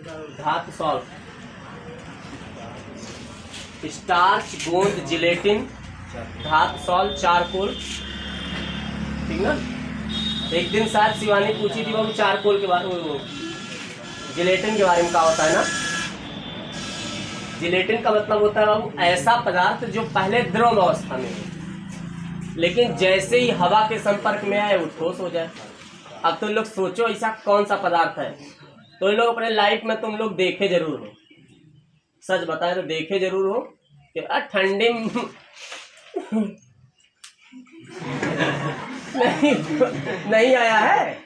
धातु salt, starch, गोंद, gelatin, धातु सॉल्ट, चारकोल। ठीक ना। एक दिन शायद शिवानी पूछी थी बाबू चारकोल के बारे में, जिलेटिन के बारे में क्या होता है ना। जिलेटिन का मतलब होता है बाबू ऐसा पदार्थ जो पहले द्रव अवस्था में है, लेकिन जैसे ही हवा के संपर्क में आए वो ठोस हो जाए। अब तुम लोग सोचो ऐसा कौन सा पदार्थ है। तो लोग अपने लाइफ में तुम लोग देखे जरूर हो, सच बताए तो देखे जरूर हो कि ठंडे नहीं आया है।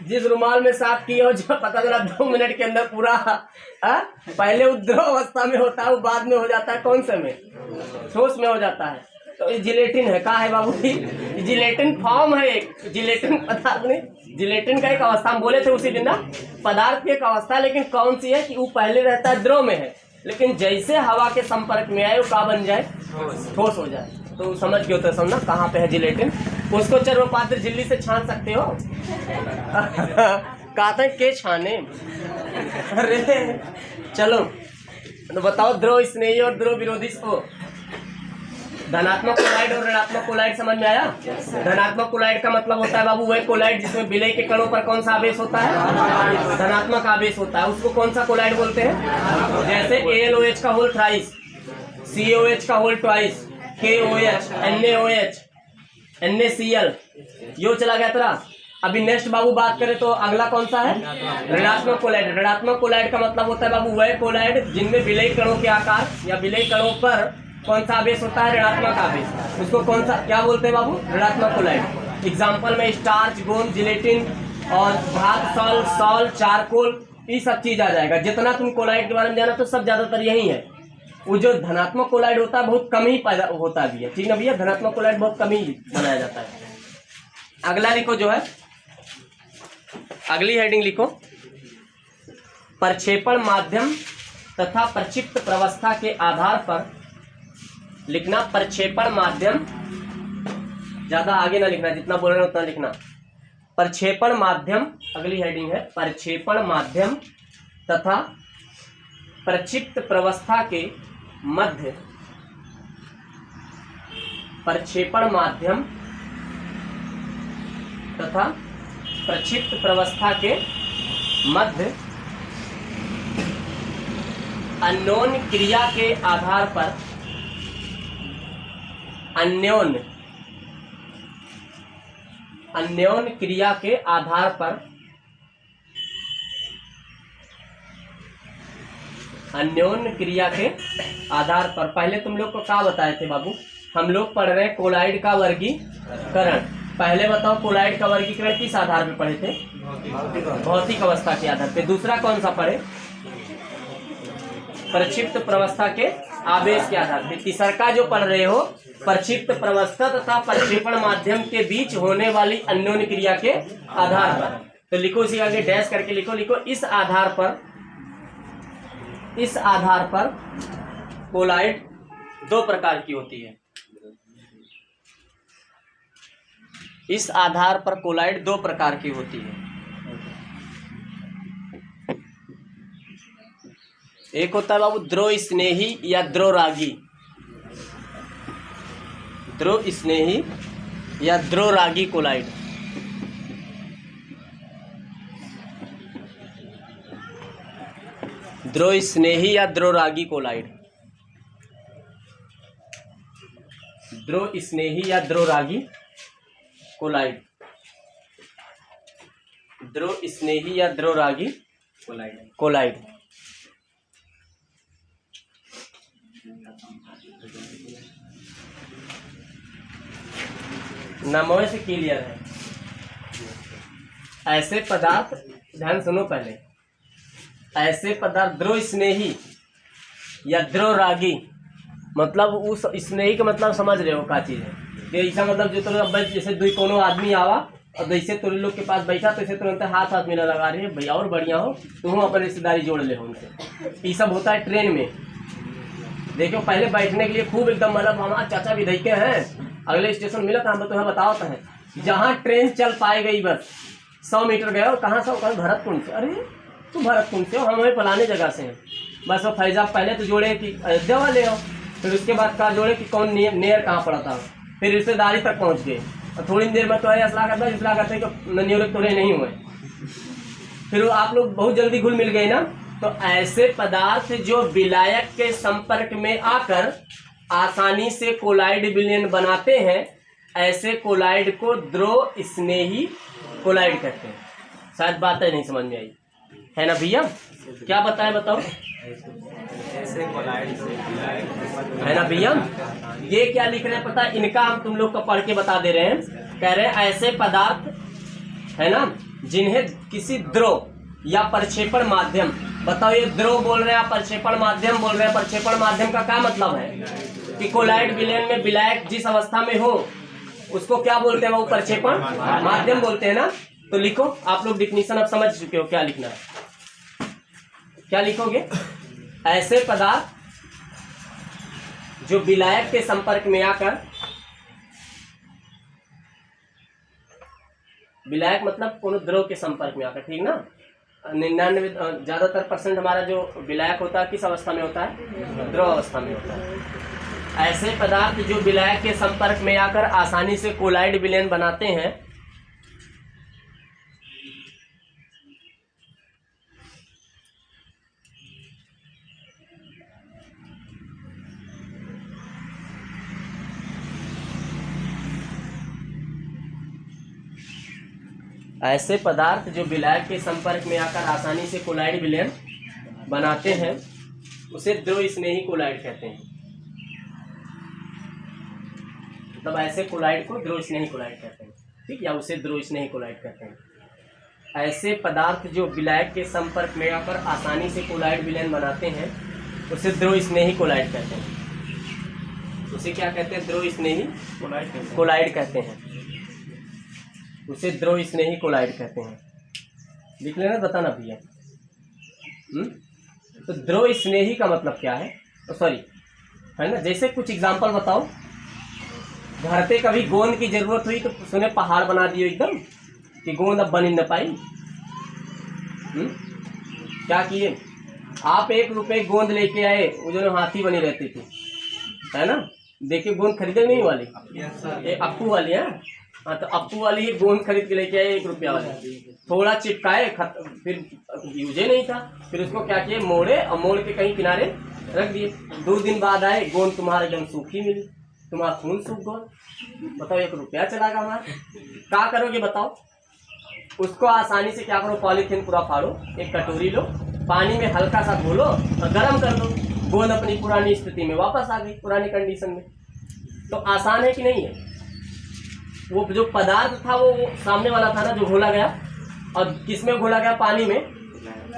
जिस रुमाल में साफ किया हो, जो पता चला 2 मिनट के अंदर पूरा पहले उद्रव अवस्था में होता है, वो बाद में हो जाता है कौन से में, ठोस में हो जाता है। तो ये जिलेटिन है। कहा है बाबू जी, जिलेटिन फॉर्म है एक, जिलेटिन पदार्थ नहीं, जिलेटिन का एक अवस्था हम बोले थे उसी दिन ना, पदार्थ की एक अवस्था, लेकिन कौन सी है कि वो पहले रहता है द्रव में है, लेकिन जैसे हवा के संपर्क में आए वो क्या बन जाए, ठोस हो जाए। तो समझ के होता समझना कहाँ पे है जिलेटिन। उसको चर्वपात्र झिल्ली से छान सकते हो। कहते हैं के छाने। अरे चलो तो बताओ, द्रव स्नेही और द्रव विरोधी को धनात्मक कोलाइड और ऋणात्मक कोलाइड समझ में आया। धनात्मक कोलाइड का मतलब होता है बाबू वह कोलाइड जिसमें विलय के कणों पर कौन सा आवेश होता है, धनात्मक आवेश होता है, उसको कौन सा कोलाइड बोलते हैं। जैसे AlOH का होल थ्राइस, CaOH का whole twice, KOH, NaOH, NaCl, यो चला गया तेरा। अभी नेक्स्ट बाबू बात करें तो अगला कौन सा है, ऋणात्मक कोलाइड। ऋणात्मक कोलाइड का मतलब होता है बाबू वह कोलाइड जिनमें विलय कणों के आकार या विलय कणों पर कौन सा आवेश होता है, ऋणात्मक आवेश, उसको कौन सा क्या बोलते हैं बाबू, ऋणात्मक कोलाइड। एग्जाम्पल में स्टार्च, गोंद, जिलेटिन और धातु सॉल्ट, चारकोल, ये सब चीज आ जाएगा। जितना तुम कोलाइड के बारे में जाना तो सब ज्यादातर यही है। वो जो धनात्मक कोलाइड होता है बहुत कम ही पैदा होता भी है, ठीक है भैया, धनात्मक कोलाइड बहुत कम ही बनाया जाता है। अगला लिखो जो है, अगली हेडिंग लिखो, प्रक्षेपण माध्यम तथा प्रक्षिप्त प्रवस्था के आधार पर लिखना। प्रक्षेपण माध्यम, ज्यादा आगे ना लिखना, जितना बोल रहे हैं उतना लिखना। प्रक्षेपण माध्यम, अगली हेडिंग है, प्रक्षेपण माध्यम तथा प्रक्षिप्त प्रवस्था के मध्य, प्रक्षेपण माध्यम तथा प्रक्षिप्त प्रवस्था के मध्य अन्योन्य क्रिया के आधार पर, अन्योन्य क्रिया के आधार पर, अन्योन्य क्रिया के आधार पर। पहले तुम लोग को क्या बताए थे बाबू, हम लोग पढ़ रहे हैं कोलाइड का वर्गीकरण। पहले बताओ कोलाइड का वर्गीकरण किस आधार पर पढ़े थे, भौतिक अवस्था के आधार पे। दूसरा कौन सा पढ़े, प्रक्षिप्त प्रवस्था के आवेश के आधार पे। तीसरा जो पढ़ रहे हो प्रक्षिप्त प्रवस्था तथा प्रक्षेपण माध्यम के बीच होने वाली अन्योन्य क्रिया के आधार पर। तो लिखो इसी आगे डैश करके लिखो, लिखो इस आधार पर कोलाइड 2 प्रकार की होती है। इस आधार पर कोलाइड 2 प्रकार की होती है। एक होता है बाबू द्रव स्नेही या द्रव रागी, द्रव स्नेही या द्रव रागी कोलाइड। द्रव स्नेही या द्रव रागी कोलाइड, द्रव स्नेही या द्रव रागी कोलाइड, द्रव स्नेही या द्रव रागी कोलाइड। नामों से क्लियर है। ऐसे पदार्थ, ध्यान सुनो पहले, ऐसे पदार्थ द्रव स्नेही या द्रव रागी, मतलब उस स्नेही का मतलब समझ रहे हो क्या चीज है। ऐसा मतलब जो तो जैसे दो कोनो आदमी आवा और जैसे तुम लोग के पास बैठा तो इसे तुरंत हाथ मिला लगा रहे हैं, भैया और बढ़िया हो तुम अपन रिश्तेदारी जोड़ ले हो उनसे। ये सब होता है ट्रेन में। देखो पहले बैठने के लिए खूब एकदम मतलब हमारा चाचा भी धैके हैं, अगले स्टेशन मिला था हम तुम्हें बताओ है जहाँ ट्रेन चल पाए गई बस 100 मीटर गए और कहाँ से भरतपुर से, अरे तुम भरतकुंड से हो, हम वही फलाने जगह से हैं। बस वो फैजाब पहले तो जोड़े कि अयोध्या वाले हो, फिर उसके बाद कहा जोड़े कि कौन नेयर कहाँ पड़ा था, फिर रिश्तेदारी तक पहुँच गए और थोड़ी देर में तो असला करते कि ननियोरे तोड़े नहीं हुए। फिर आप लोग बहुत जल्दी घुल मिल गए ना। तो ऐसे पदार्थ जो विलायक के संपर्क में आकर आसानी से कोलाइड विलयन बनाते हैं, ऐसे कोलाइड को द्रव स्नेही कोलाइड कहते हैं। शायद बात नहीं समझ में आई है ना भैया? क्या बताएं बताओ? ऐसे कोलाइड है ना भैया? ये क्या लिख रहे हैं पता है? इनका हम तुम लोग को पढ़ के बता दे रहे हैं। कह रहे हैं ऐसे पदार्थ है ना जिन्हें किसी द्रव या प्रक्षेपण माध्यम, बताओ ये द्रव बोल रहे हैं, प्रक्षेपण माध्यम बोल रहे हैं। प्रक्षेपण माध्यम का क्या मतलब है कि कोलाइड विलयन में विलायक जिस अवस्था में हो उसको क्या बोलते हैं? वो प्रक्षेपण माध्यम बोलते हैं ना। तो लिखो, आप लोग डिफिनीशन अब समझ चुके हो क्या लिखना है। क्या लिखोगे? ऐसे पदार्थ जो विलायक के संपर्क में आकर, विलायक मतलब कोनो द्रव के संपर्क में आकर, ठीक ना? 99 ज्यादातर % हमारा जो विलायक होता है किस अवस्था में होता है? द्रव अवस्था में होता है। ऐसे पदार्थ जो विलायक के संपर्क में आकर आसानी से कोलाइड विलयन बनाते हैं, ऐसे पदार्थ जो विलायक के संपर्क में आकर आसानी से कोलाइड विलयन बनाते हैं उसे द्रव स्नेही कोलाइड कहते हैं। मतलब ऐसे कोलाइड को द्रव स्नेही कोलाइड कहते हैं, ठीक, या उसे द्रव स्नेही कोलाइड कहते हैं। ऐसे पदार्थ जो विलायक के संपर्क में आकर आसानी से कोलाइड विलयन बनाते हैं उसे द्रव स्नेही कोलाइड कहते हैं। उसे क्या कहते हैं? द्रव स्नेही कोलाइड कहते हैं। उसे द्रव स्नेही कोलाइड कहते हैं। लिख लेना, बताना भैया। तो द्रव स्नेही का मतलब क्या है? सॉरी, है ना, जैसे कुछ एग्जांपल बताओ। घर पे कभी गोंद की जरूरत हुई तो सुने पहाड़ बना दियो एकदम कि गोंद अब बन न पाई। क्या किए आप? 1 रुपए गोंद लेके आए, वो जो हाथी बनी रहती थी, है ना, देखिए गोंद खरीदे नहीं वाली, ये अप्पू वाली है। हाँ, तो अप्पू वाली ये गोंद खरीद के लेके आए 1 रुपया वाली, थोड़ा चिपकाए, फिर यूजे नहीं था, फिर उसको क्या किए? मोड़े और मोड़ के कहीं किनारे रख दिए। 2 दिन बाद आए, गोंद तुम्हारे एकदम सूखी मिली, तुम्हारा खून सूख गया। बताओ 1 रुपया चला गया हमारा। क्या करोगे बताओ? उसको आसानी से क्या करो? पॉलीथीन पूरा फाड़ो, एक कटोरी लो, पानी में हल्का सा घोलो और गर्म कर दो। गोंद अपनी पुरानी स्थिति में वापस आ गई, पुरानी कंडीशन में। तो आसान है कि नहीं है? वो जो पदार्थ था वो सामने वाला था ना जो घोला गया, और किसमें घोला गया? पानी में,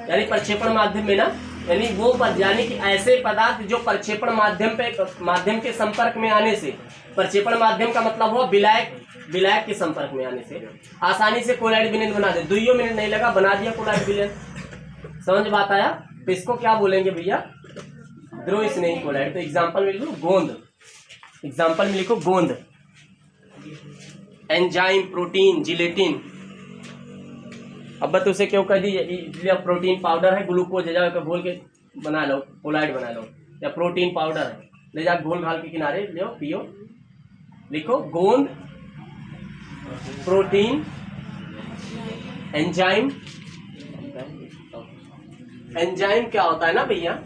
यानी प्रक्षेपण माध्यम में ना। यानी वो यानी कि ऐसे पदार्थ जो प्रक्षेपण माध्यम के संपर्क में आने से, प्रक्षेपण माध्यम का मतलब हुआ विलायक के संपर्क में आने से आसानी से कोलाइड विलयन बना दे। 2 मिनट नहीं लगा, बना दिया कोलाइड विलयन। समझ बात आया? तो इसको क्या बोलेंगे भैया? द्रव स्नेही कोलाइड। तो एग्जाम्पल में लिखो गोंद, एग्जाम्पल में लिखो गोंद, एंजाइम, प्रोटीन, जिलेटिन। अब बस उसे क्यों कर दी? प्रोटीन पाउडर है, ग्लूकोज ले जाओ घोल के बना लो, कोलाइड बना लो। या प्रोटीन पाउडर है, ले जाओ घोल घाल के किनारे लो, पियो। लिखो गोंद, प्रोटीन, एंजाइम। एंजाइम क्या होता है ना भैया?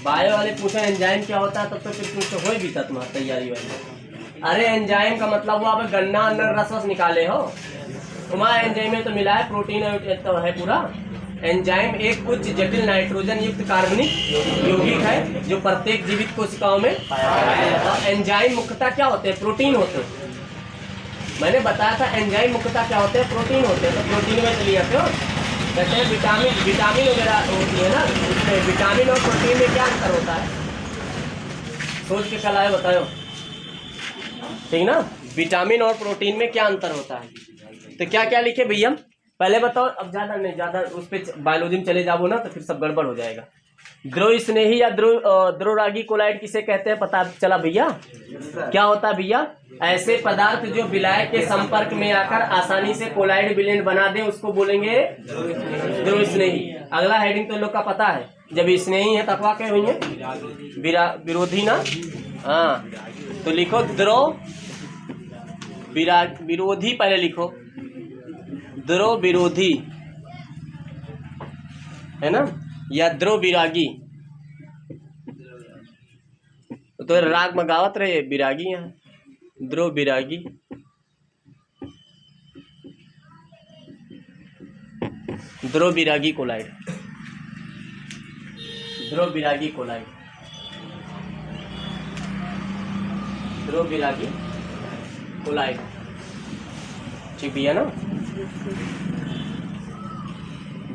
बायो वाले पूछे एंजाइम क्या होता है, तब तो फिर तुमसे हो भी था तुम्हारा तैयारी वाली। अरे एंजाइम का मतलब वो आप गन्ना अंदर रस निकाले हो, तुम्हारा एंजाइम में तो मिला है प्रोटीन तो है पूरा। एंजाइम एक उच्च जटिल नाइट्रोजन युक्त कार्बनिक यौगिक है जो प्रत्येक जीवित कोशिकाओं में पाया जाता है। एंजाइम मुख्यतः क्या होते हैं? प्रोटीन होते हैं। मैंने बताया था एंजाइम मुख्यतः क्या होते हैं? प्रोटीन होते हैं। तो प्रोटीन में चलिए आते हो, कहते हैं विटामिन वगैरह होती है ना, उसमें विटामिन और प्रोटीन में क्या अंतर होता है? सोच के कल आए बताओ, ठीक ना? विटामिन और प्रोटीन में क्या अंतर होता है? तो क्या क्या लिखे भैया? पहले बताओ। अब ज्यादा नहीं, ज्यादा उस पर बायोलॉजी में चले जाओ ना तो फिर सब गड़बड़ हो जाएगा। द्रोह स्नेही या द्रोरागी कोलाइड किसे कहते हैं, पता चला भैया? क्या होता है भैया? ऐसे पदार्थ जो विलायक के संपर्क में आकर आसानी से कोलाइड विलयन बना दे उसको बोलेंगे द्रोह स्नेही। अगला हेडिंग तो लोग का पता है, जब स्नेही है तब क्या हुई है? विरोधी ना। हाँ, तो लिखो द्रोह विरोधी, पहले लिखो द्रोह विरोधी, है ना, या द्रोह विरागी। तो राग मगावत रहे विरागी, यहाँ द्रोह विरागी। द्रोह विरागी कोलाइड, द्रोह विरागी कोलाइड, द्रोह विरागी कोलाइड, ठीक भी है ना।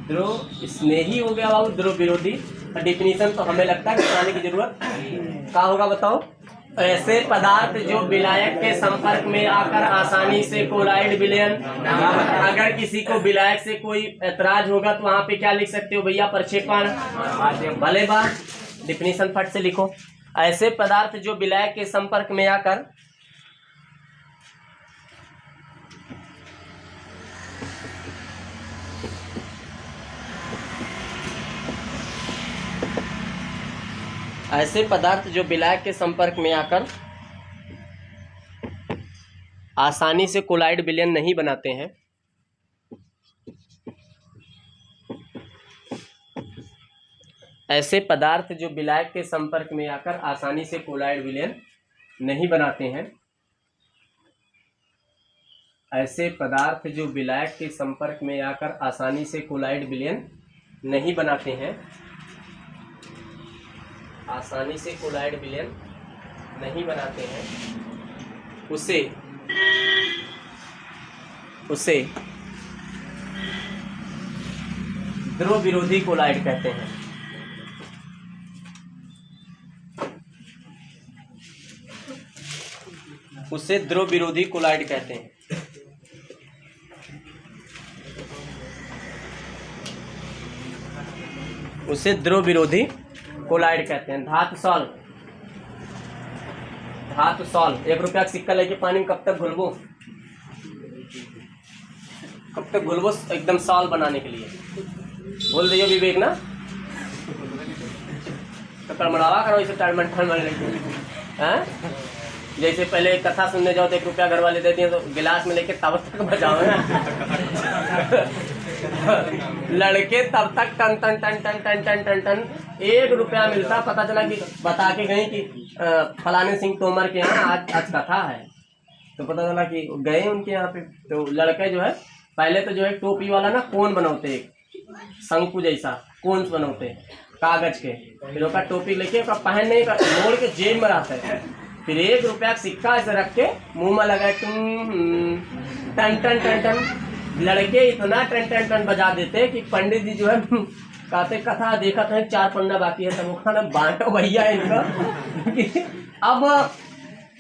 द्रोह स्नेही हो गया बाबू, द्रोह विरोधी। डिफिनीशन तो हमें लगता है बताने की जरूरत क्या होगा, बताओ? ऐसे पदार्थ जो विलायक के संपर्क में आकर आसानी से कोलाइड विलयन, अगर किसी को विलायक से कोई ऐतराज होगा तो वहां पे क्या लिख सकते हो भैया? प्रक्षेपण। भले बात, डिफिनीशन फट से लिखो। ऐसे पदार्थ जो विलायक के संपर्क में आकर ऐसे पदार्थ जो विलायक के संपर्क में आकर आसानी से कोलाइड विलयन नहीं बनाते हैं, ऐसे पदार्थ जो विलायक के संपर्क में आकर आसानी से कोलाइड विलयन नहीं बनाते हैं, ऐसे पदार्थ जो विलायक के संपर्क में आकर आसानी से कोलाइड विलयन नहीं बनाते हैं, आसानी से कोलाइड विलयन नहीं बनाते हैं, उसे द्रोह विरोधी कोलाइड कहते हैं। उसे द्रोह विरोधी कोलाइड कहते हैं। उसे द्रोह विरोधी कोलाइड कहते हैं। धातु सॉल, धातु सॉल, 1 रुपया का सिक्का लेके पानी में कब तक घुलबो? कब तक घुलबो? एकदम सॉल बनाने के लिए। बोल दियो विवेक ना, तो कड़मड़ावा करो इसे टर्मन हैं। जैसे पहले कथा सुनने जाओ तो 1 रुपया घर वाले देते हैं, तो गिलास में लेके तब तक बजाओ ना। लड़के तब तक टन टन टन टन टन टन टन टन 1 रुपया मिलता। पता चला कि बता के गए कि फलाने सिंह तोमर के यहाँ आज कथा है, तो पता चला कि गए उनके यहाँ पे। तो लड़के जो है पहले तो जो है टोपी वाला ना कोन बनाते, एक शंकु जैसा कोन बनाते कागज के, फिर उसका टोपी लेके पहनने का मोड़ के जेब में रहता है, फिर 1 रुपया का सिक्का ऐसे रख के मुँह में लगाए टन टन टन टन। लड़के इतना टन टन टन बजा देते कि पंडित जी जो है कहते कथा देखा था 4 पन्ना बाकी है, तब वो खाना बांटो भैया इनका। अब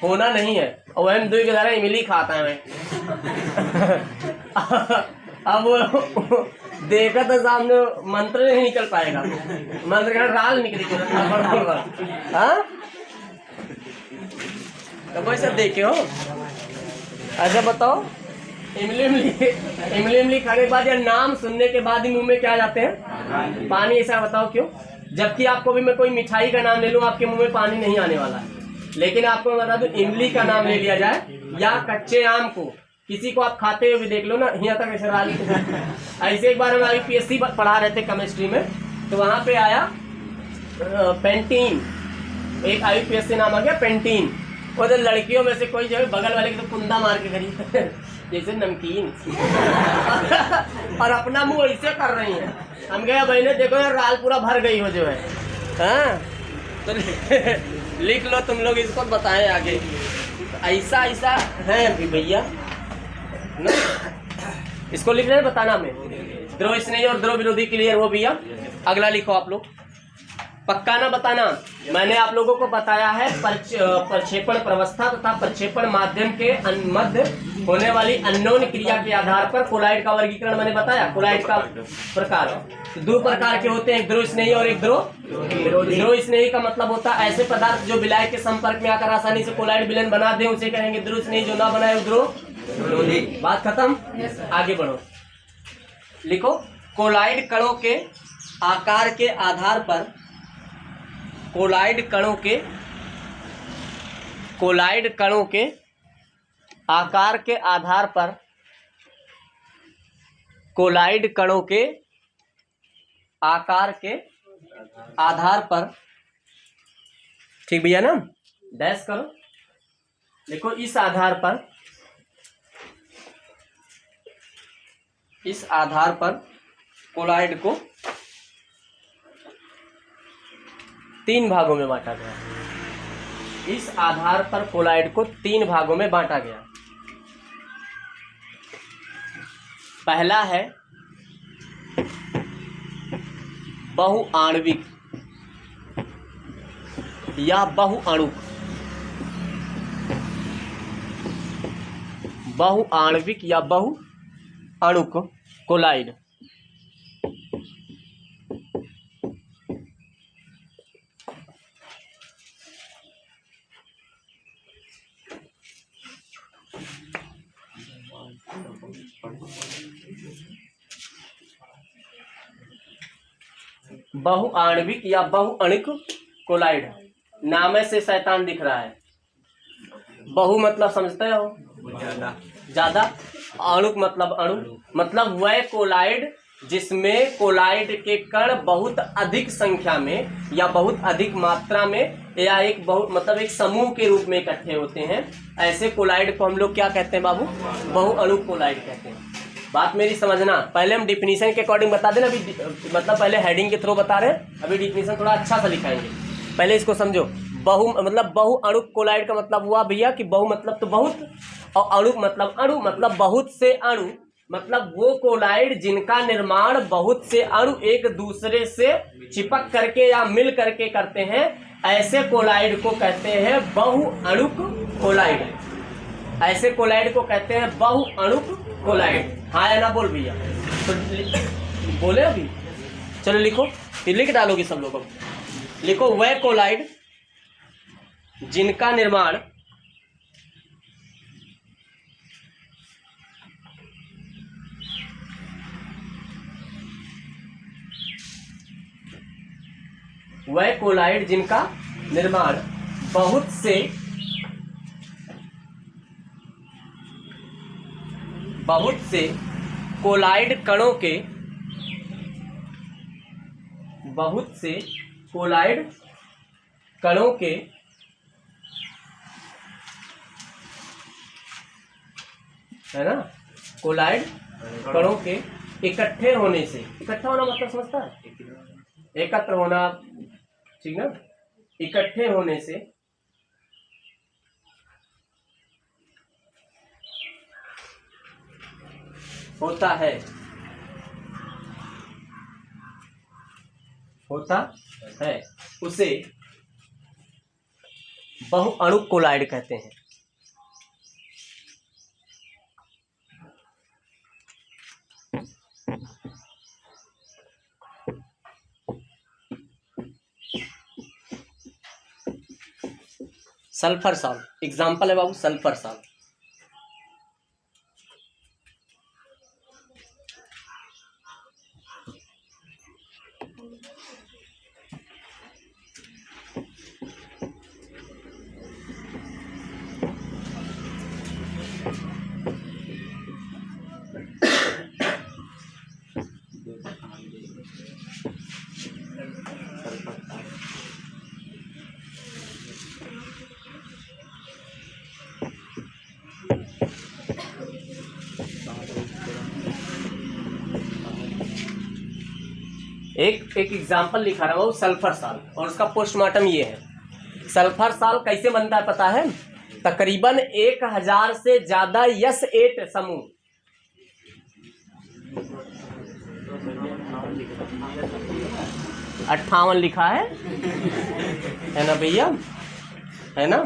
होना नहीं है, और वह 2 के द्वारा इमली खाता है मैं। अब देखा तो सामने मंत्र नहीं निकल पाएगा, मंत्र का राल निकली। हाँ, तो वैसे देखे हो। अच्छा बताओ, इमली खाने के बाद या नाम सुनने के बाद ही मुंह में क्या जाते हैं? पानी। ऐसा बताओ क्यों? जबकि आपको भी मैं कोई मिठाई का नाम ले लूं, आपके मुंह में पानी नहीं आने वाला है, लेकिन आपको मैं बता दूं इमली का नाम ले लिया जाए या कच्चे आम को, किसी को आप खाते हुए भी देख लो ना, यहाँ तक ऐसे राल। ऐसे एक बार हम IUPAC पढ़ा रहे थे केमिस्ट्री में, तो वहाँ पे आया पेंटीन, एक IUPAC नाम आ गया पेंटीन। वो तो लड़कियों में से कोई जो है बगल वाले की तो कुंदा मार के करी जैसे नमकीन, और अपना मुंह ऐसे कर रही है। हम गए बहने देखो यार राल पूरा भर गई हो जो है। हाँ, तो लिख लो तुम लोग, इसको बताएं आगे। ऐसा ऐसा है अभी भैया ना, इसको लिख रहे बताना में। द्रोह स्नेही और द्रोह विरोधी क्लियर हो भैया। अगला लिखो आप लोग, पक्का ना बताना। मैंने आप लोगों को बताया है प्रक्षेपण प्रवस्था तथा प्रक्षेपण माध्यम के मध्य होने वाली अननोन क्रिया के आधार पर कोलाइड का वर्गीकरण मैंने बताया। कोलाइड का प्रकार दो प्रकार के होते हैं, एक द्रव स्नेही और एक द्रव। द्रव स्नेही का मतलब होता है ऐसे पदार्थ जो विलाय के संपर्क में आकर आसानी से कोलाइड विलयन बना दे उसे कहेंगे द्रव स्नेही। जो ना बनाए द्रव। बात खत्म। आगे बढ़ो, लिखो कोलाइड कणों के आकार के आधार पर कोलाइड कणों के आकार के आधार पर कोलाइड कणों के आकार के आधार पर, ठीक भैया ना, डैश करो, देखो इस आधार पर कोलाइड को 3 भागों में बांटा गया। इस आधार पर कोलाइड को 3 भागों में बांटा गया। पहला है बहुआण्विक या बहुअणुक। बहुआण्विक या बहुअणुक कोलाइड। बहुआण्विक या बहुअणुक कोलाइड। नाम से शैतान दिख रहा है। बहु मतलब समझते हो, ज्यादा। अणुक मतलब अणु, मतलब वह कोलाइड जिसमें कोलाइड के कण बहुत अधिक संख्या में या बहुत अधिक मात्रा में या एक बहुत मतलब एक समूह के रूप में इकट्ठे होते हैं, ऐसे कोलाइड को हम लोग क्या कहते हैं बाबू? बहुअणुक कोलाइड कहते हैं। बात मेरी समझना। पहले हम डिफिनीशन के अकॉर्डिंग बता देना, अभी मतलब पहले हेडिंग के थ्रू बता रहे हैं, अभी डिफिनीशन थोड़ा अच्छा सा लिखाएंगे। पहले इसको समझो। बहु मतलब बहुअणुक कोलाइड का मतलब हुआ भैया कि बहु मतलब तो बहुत, और अणुक मतलब अणु मतलब बहुत से अणु, मतलब वो कोलाइड जिनका निर्माण बहुत से अणु एक दूसरे से चिपक करके या मिल करके करते हैं, ऐसे कोलाइड को कहते हैं बहुअणुक कोलाइड। ऐसे कोलाइड को कहते हैं बहुअणुक कोलाइड। हाँ या ना बोल भैया? तो बोले अभी। चलो लिखो, फिर लिख डालोगे सब लोग। लिखो वह कोलाइड जिनका निर्माण बहुत से कोलाइड कणों के है ना, कोलाइड कणों के इकट्ठे होने से, इकट्ठा होना मतलब समझता है? एकत्र होना, ठीक ना? इकट्ठे होने से होता है उसे बहुअणुक कोलाइड कहते हैं। सल्फर सॉल्ट एग्जाम्पल है बाबू, सल्फर सॉल्ट। एक एग्जाम्पल लिखा रहा हूँ सल्फर सॉल्ट, और उसका पोस्टमार्टम ये है। सल्फर सॉल्ट कैसे बनता है पता है? तकरीबन 1000 से ज्यादा S8 समूह 58 लिखा है ना भैया, है ना?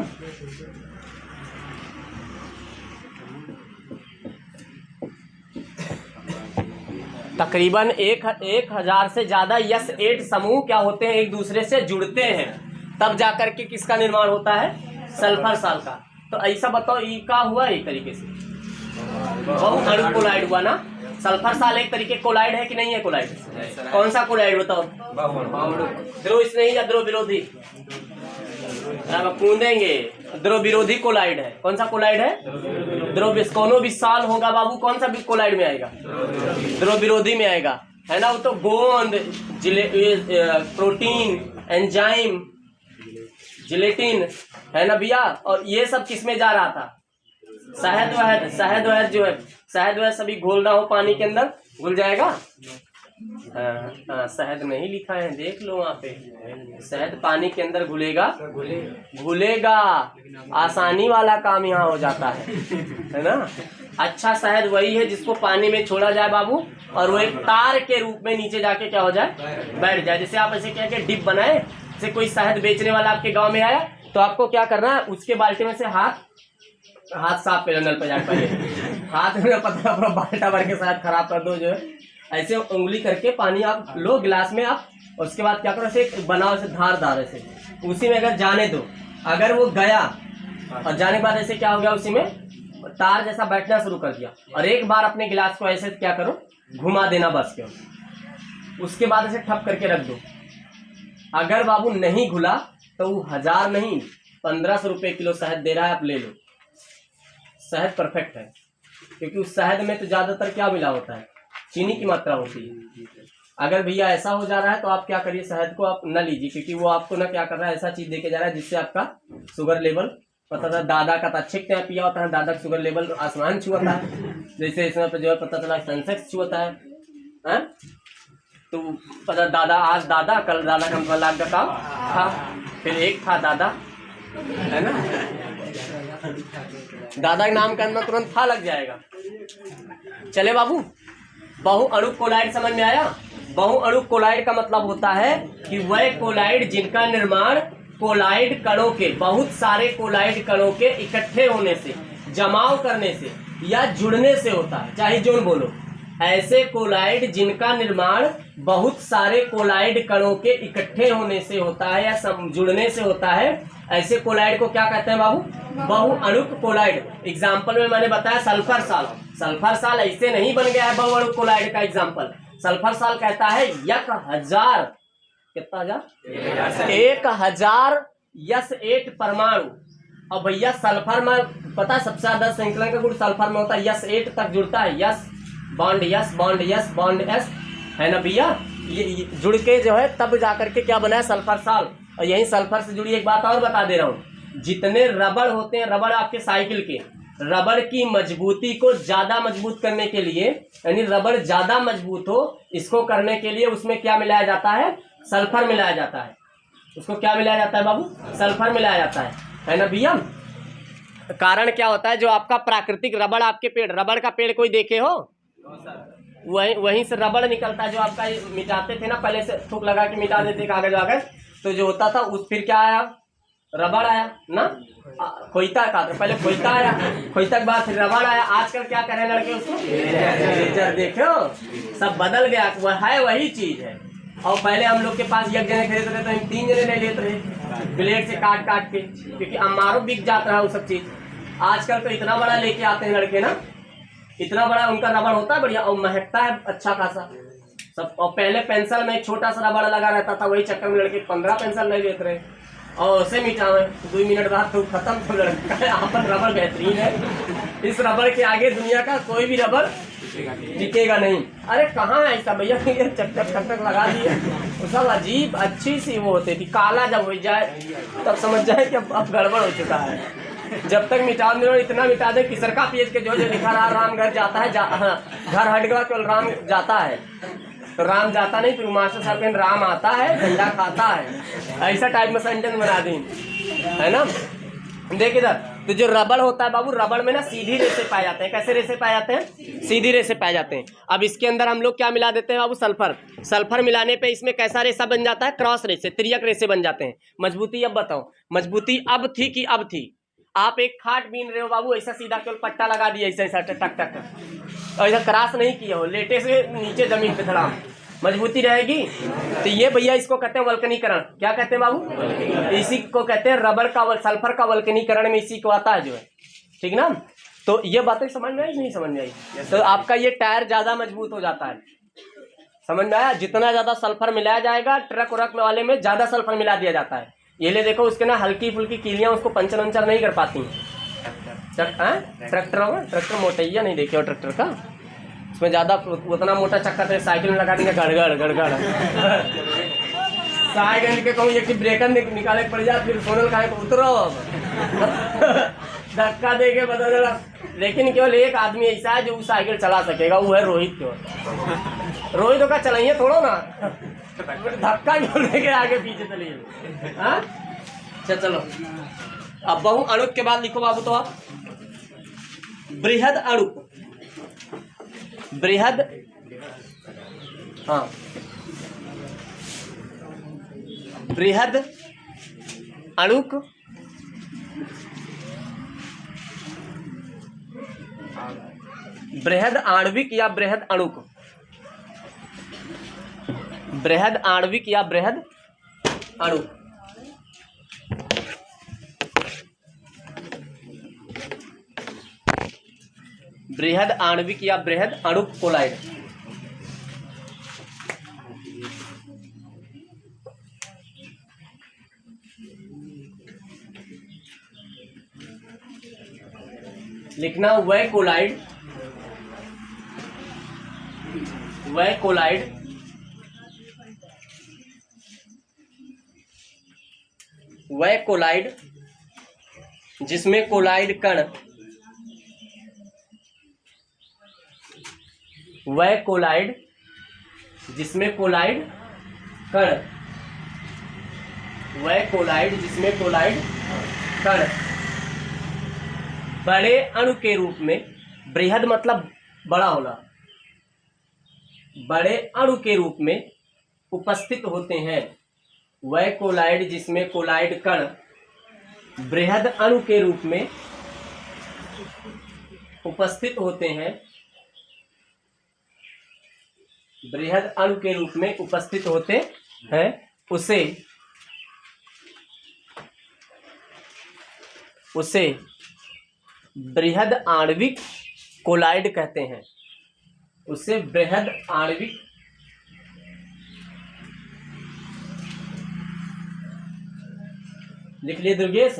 तकरीबन 1000 से ज्यादा यस 8 समूह क्या होते हैं, एक दूसरे से जुड़ते हैं, तब जाकर के किसका निर्माण होता है, सल्फर साल का। तो ऐसा बताओ, ई का हुआ एक तरीके से बहुत अणु कोलाइड हुआ ना। सल्फर साल एक तरीके कोलाइड है कि नहीं है? कोलाइड। कौन सा कोलाइड बताओ? ध्रुव स्नेही या ध्रुव विरोधी? कूदेंगे। ध्रुव विरोधी कोलाइड है। कौन सा कोलाइड है? ध्रुव कोनो भी साल होगा बाबू, कौन सा भी कोलाइड में आएगा? ध्रुव विरोधी में आएगा, है ना? वो तो गोंद, प्रोटीन, एंजाइम, जिलेटिन, है ना भैया? और ये सब किस में जा रहा था? शहद वहद, शहद वहद जो है, शहद वहद सभी घोलना हो पानी के अंदर, घुल जाएगा। शहद नहीं लिखा है, देख लो वहाँ पे, शहद पानी के अंदर घुलेगा, घुलेगा। आसानी वाला काम यहाँ हो जाता है ना? अच्छा शहद वही है जिसको पानी में छोड़ा जाए बाबू, और वो एक तार के रूप में नीचे जाके क्या हो जाए, बैठ जाए। जैसे आप ऐसे क्या क्या डिप बनाए, जैसे कोई शहद बेचने वाला आपके गांव में आया, तो आपको क्या करना है, उसके बाल्टी में से हाथ साफ कर, नल पे जाके पहले हाथ में पता अपना बाल्टा भर के शहद खराब कर दो, जो है ऐसे उंगली करके पानी आप लो गिलास में आप, और उसके बाद क्या करो, ऐसे बनाओ, ऐसे धार ऐसे, उसी में अगर जाने दो, अगर वो गया और जाने के बाद ऐसे क्या हो गया, उसी में तार जैसा बैठना शुरू कर दिया, और एक बार अपने गिलास को ऐसे क्या करो, घुमा देना बस के, उसके बाद ऐसे ठप करके रख दो। अगर बाबू नहीं घुला तो वो 1000 नहीं 1500 रुपये किलो शहद दे रहा है, आप ले लो। शहद परफेक्ट है, क्योंकि उस शहद में तो ज्यादातर क्या मिला होता है, चीनी की मात्रा होती है। अगर भैया ऐसा हो जा रहा है तो आप क्या करिए, शहद को आप न लीजिए, क्योंकि वो आपको ना क्या कर रहा है, ऐसा चीज देके जा रहा है जिससे आपका शुगर लेवल, पता था दादा का अच्छे पिया होता है, दादा का शुगर लेवल आसमान छुआता है, जैसे इसमें जो है पता चला सेंसेक्स छुआता है। तो पता दादा, आज दादा, कल दादा का लाख का काम था, फिर एक था दादा, है ना? दादा के नाम का अंदर तुरंत था लग जाएगा। चले बाबू, बहु अणु कोलाइड समझ में आया? बहु अणु कोलाइड का मतलब होता है कि वह कोलाइड जिनका निर्माण कोलाइड कणों के, बहुत सारे कोलाइड कणों के इकट्ठे होने से, जमाव करने से या जुड़ने से होता है, चाहे जोन बोलो। ऐसे कोलाइड जिनका निर्माण बहुत सारे कोलाइड कणों के इकट्ठे होने से होता है या जुड़ने से होता है, ऐसे कोलाइड को क्या कहते हैं बाबू? बहुअणुक कोलाइड। एग्जाम्पल में मैंने बताया सल्फर साल। सल्फर साल ऐसे नहीं बन गया है बहुअणुक कोलाइड का एग्जाम्पल। सल्फर साल कहता है 1000, कितना हजार? 1000 यस 8 परमाणु। और भैया सल्फर में पता सबसे ज्यादा संकलन का गुण सल्फर में होता है, यस 8 तक जुड़ता है, yes bond yes bond yes bond S, है ना भैया? ये जुड़ के जो है तब जाकर के क्या बना है, सल्फर साल। और यही सल्फर से जुड़ी एक बात और बता दे रहा हूँ, जितने रबड़ होते हैं, रबड़ आपके साइकिल के, रबड़ की मजबूती को ज्यादा मजबूत करने के लिए, यानी रबड़ ज्यादा मजबूत हो, इसको करने के लिए उसमें क्या मिलाया जाता है? सल्फर मिलाया जाता है। उसको क्या मिलाया जाता है बाबू? सल्फर मिलाया जाता है ना भैया? कारण क्या होता है, जो आपका प्राकृतिक रबड़, आपके पेड़, रबड़ का पेड़ कोई देखे हो, वहीं से रबड़ निकलता है, जो आपका मिटाते थे ना पहले से, थूक लगा के मिटा देते कागज वागज, तो जो होता था उस फिर क्या आया, रबड़ आया ना। खोइता का, तो पहले खोइता आया, खोइता के बाद फिर रबड़ आया। आजकल क्या करें लड़के, उसको लेजर, देखो सब बदल गया, वह है वही चीज है। और पहले हम लोग के पास एक जने खरीदते थे तो हम 3 जने ले लेते रहे, ब्लेड से काट काट के, क्योंकि अमारो बिक जाता है वो सब चीज। आजकल तो इतना बड़ा लेके आते हैं लड़के ना, इतना बड़ा उनका रबड़ होता है बढ़िया, और महकता है अच्छा खासा सब। और पहले पेंसिल में एक छोटा सा रबड़ लगा रहता था, वही चक्कर में लड़के 15 पेंसिल ले लेते रहे, और उसे मिटावे 2 मिनट बाद तो खत्म। तो लड़का यहाँ पर रबड़ बेहतरीन है, इस रबड़ के आगे दुनिया का कोई भी रबड़ टिकेगा नहीं। अरे कहाँ है ऐसा भैया, ये चक चक लगा दिए, वो सब अजीब अच्छी सी वो होती थी। काला जब हो जाए तब समझ जाए कि अब गड़बड़ हो चुका है। जब तक मिटा दे, इतना मिटा दे कि सरका पेज के जो लिखा रहा, राम घर जाता है, घर हट गया केवल राम जाता है, तो राम जाता नहीं, फिर मास्टर साहब राम आता है, झंडा खाता है, ऐसा टाइप में सेंटेंस बना दी, है ना? देख इधर, तो जो रबड़ होता है बाबू, रबड़ में ना सीधी रेसे पाए जाते हैं। कैसे रेसे पाए जाते हैं? सीधी रेसे पाए जाते हैं। अब इसके अंदर हम लोग क्या मिला देते हैं बाबू? सल्फर। सल्फर मिलाने पे इसमें कैसा रेसा बन जाता है? क्रॉस रेसे, तिर्यक रेसे बन जाते हैं। मजबूती अब बताओ, मजबूती अब थी कि अब थी? आप एक खाट बीन रहे हो बाबू, ऐसा सीधा केवल पट्टा लगा दिया ऐसा ऐसा टक टक टक, और ऐसा क्रॉस नहीं किया हो, लेटे से नीचे जमीन पे धड़ाम, मजबूती रहेगी? तो ये भैया इसको कहते हैं वल्कनीकरण। क्या कहते हैं बाबू? इसी को कहते हैं रबड़ का सल्फर का वल्कनीकरण में इसी को आता है जो है, ठीक ना? तो ये बातें समझ में आई नहीं समझ में आई? तो आपका ये टायर ज्यादा मजबूत हो जाता है, समझ में आया? जितना ज्यादा सल्फर मिलाया जाएगा, ट्रक व्रक वाले में ज्यादा सल्फर मिला दिया जाता है। ये ले देखो, उसके ना हल्की फुल्की कीलियां उसको पंचर वंचर नहीं कर पाती हैं। ट्रैक्टर होगा, ट्रैक्टर मोटैया नहीं देखे हो ट्रैक्टर का, उसमें ज्यादा उतना मोटा चक्का तो साइकिल में लगा देंगे गड़गड़ गड़गड़ साइकिल के कहूँ एक ब्रेकर निकाले पड़ जाए, फिर सोनल कहा को उतरो धक्का दे के बदल। लेकिन केवल एक आदमी ऐसा है जो साइकिल चला सकेगा, वो है रोहित। केवल रोहित का चलाइए थोड़ो ना, धक्का क्यों लेके आगे पीछे चलिए। हाँ चलो, अब बहु अणुक के बाद लिखो बाबू, तो आप बृहद अणुक, बृहद, हाँ बृहद अणुक बृहद आणविक या बृहद अणुक, बृहद आणविक या बृहद अणुक। बृहद आणविक या बृहद अणुक कोलाइड। लिखना वह कोलाइड, वह कोलाइड वह कोलाइड जिसमें कोलाइड कण, वह कोलाइड जिसमें कोलाइड कण, वह कोलाइड जिसमें कोलाइड कण बड़े अणु के रूप में, बृहद मतलब बड़ा होना, बड़े अणु के रूप में उपस्थित होते हैं। वह कोलाइड जिसमें कोलाइड कण बृहद अणु के रूप में उपस्थित होते हैं, बृहद अणु के रूप में उपस्थित होते हैं, उसे बृहद आणविक कोलाइड कहते हैं। उसे बृहद आणविक लिख लिए दुर्गेश,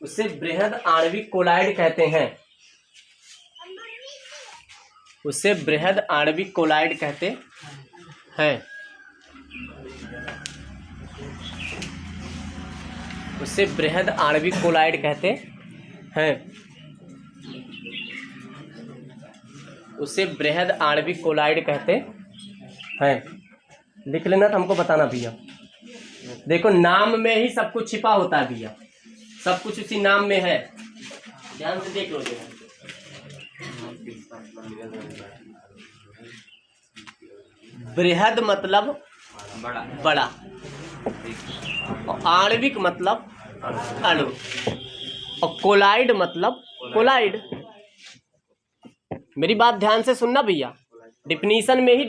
उसे बृहद आणविक कोलाइड कहते हैं। उसे बृहद आणविक कोलाइड कहते हैं। उसे बृहद आणविक कोलाइड कहते हैं। उसे बृहद आणविक कोलाइड कहते हैं। लिख लेना, तो हमको बताना भैया। देखो नाम में ही सब कुछ छिपा होता है भैया, सब कुछ उसी नाम में है, ध्यान से देख लो। बृहद मतलब बड़ा, और आणविक मतलब अणु, और कोलाइड मतलब कोलाइड। मेरी बात ध्यान से सुनना भैया, डिफिनीशन में ही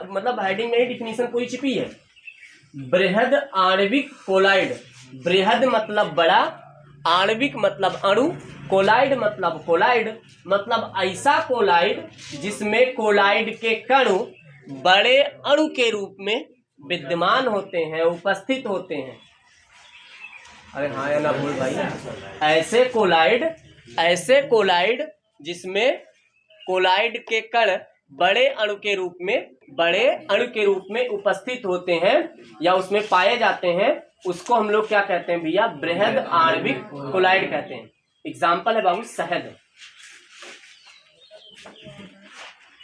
मतलब हेडिंग में ही डिफिनीशन पूरी छिपी है। बृहद आणविक कोलाइड, बृहद मतलब बड़ा, आणविक मतलब अणु, कोलाइड मतलब कोलाइड, मतलब ऐसा कोलाइड जिसमें कोलाइड के कण बड़े अणु के रूप में विद्यमान होते हैं, उपस्थित होते हैं। अरे हाँ या ना भूल भाई। ऐसे कोलाइड जिसमें कोलाइड के कण बड़े अणु के रूप में उपस्थित होते हैं या उसमें पाए जाते हैं, उसको हम लोग क्या कहते हैं भैया? बृहद आणविक कोलाइड कहते हैं। एग्जाम्पल है बाबू शहद,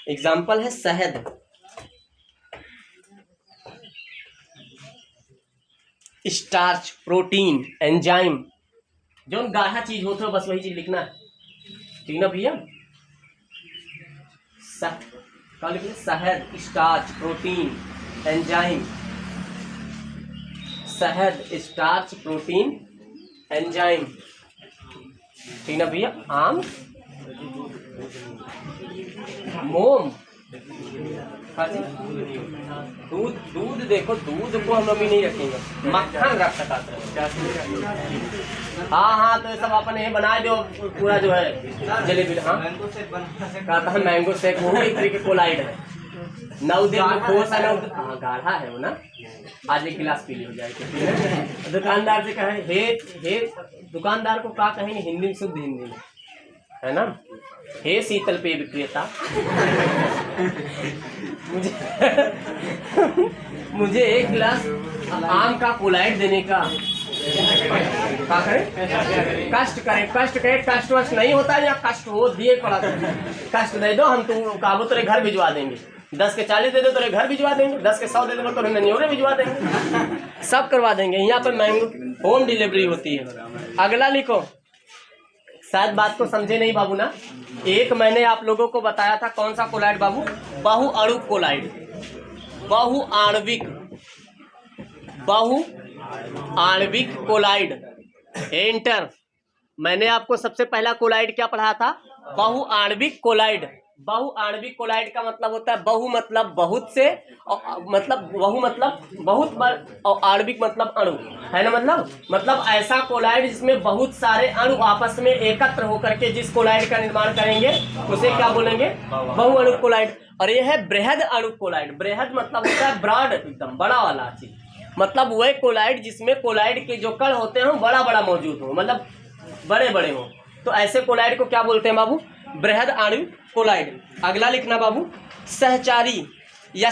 एग्जाम्पल है शहद, स्टार्च, प्रोटीन, एंजाइम, जो गाढ़ा चीज होते हो बस वही चीज लिखना है, ठीक ना भैया। क्या लिखना? शहद, स्टार्च, प्रोटीन, एंजाइम। शहद, स्टार्च, प्रोटीन, एंजाइम, ठीक ना भैया। आम, मोम, दूध। दूध देखो, दूध को हम अभी नहीं रखेंगे, मक्खन रख सकते हैं। हाँ हाँ, तो ये सब अपन ये बना दो पूरा जो है जलेबी। हाँ मैंगो शेक बना सकते कहता है मैंगो शेक, वो भी एक तरीके कोलाइड है। 9 दिन में खोस है, 9 हाँ गाढ़ा है वो ना। आज एक गिलास पी ली हो जाएगी। दुकानदार से कहें हे दुकानदार को क्या कहेंगे हिंदी में, शुद्ध हिंदी में, है ना। हे शीतल पेय विक्रेता, मुझे एक गिलास आम का कोलाइड देने का क्या करें? कष्ट करें, कष्ट करें। कष्ट वष्ट नहीं होता है, या कष्ट हो दिए पड़ा, कष्ट दे दो, हम तुम काबू तेरे घर भिजवा देंगे। 10 के 40 दे दो तेरे घर भिजवा देंगे, 10 के 100 दे दो तो ननियोरे भिजवा देंगे, सब करवा देंगे। यहाँ पर मैंगो होम डिलीवरी होती है। अगला लिखो, शायद बात को समझे नहीं बाबू ना। एक मैंने आप लोगों को बताया था, कौन सा कोलाइड बाबू? बहुअणुक कोलाइड, बहुआण्विक, बहुआण्विक कोलाइड। एंटर। मैंने आपको सबसे पहला कोलाइड क्या पढ़ाया था? बहुआण्विक कोलाइड। बहुआण्विक कोलाइड का मतलब होता है बहु मतलब बहुत से, मतलब बहु मतलब बहुत बार, और आणविक मतलब अणु, है ना। मतलब ऐसा कोलाइड जिसमें बहुत सारे अणु आपस में एकत्र होकर के जिस कोलाइड का निर्माण करेंगे उसे क्या बोलेंगे? बहुअणुक कोलाइड। और ये है बृहद अणुक कोलाइड। बृहद मतलब होता है ब्रॉड, एकदम बड़ा वाला चीज, मतलब वह कोलाइड जिसमें कोलाइड के जो कण होते हैं बड़ा बड़ा मौजूद हो, मतलब बड़े बड़े हो, तो ऐसे कोलाइड को क्या बोलते हैं बाबू? बृहद आणविक कोलाइड। अगला लिखना बाबू, सहचारी या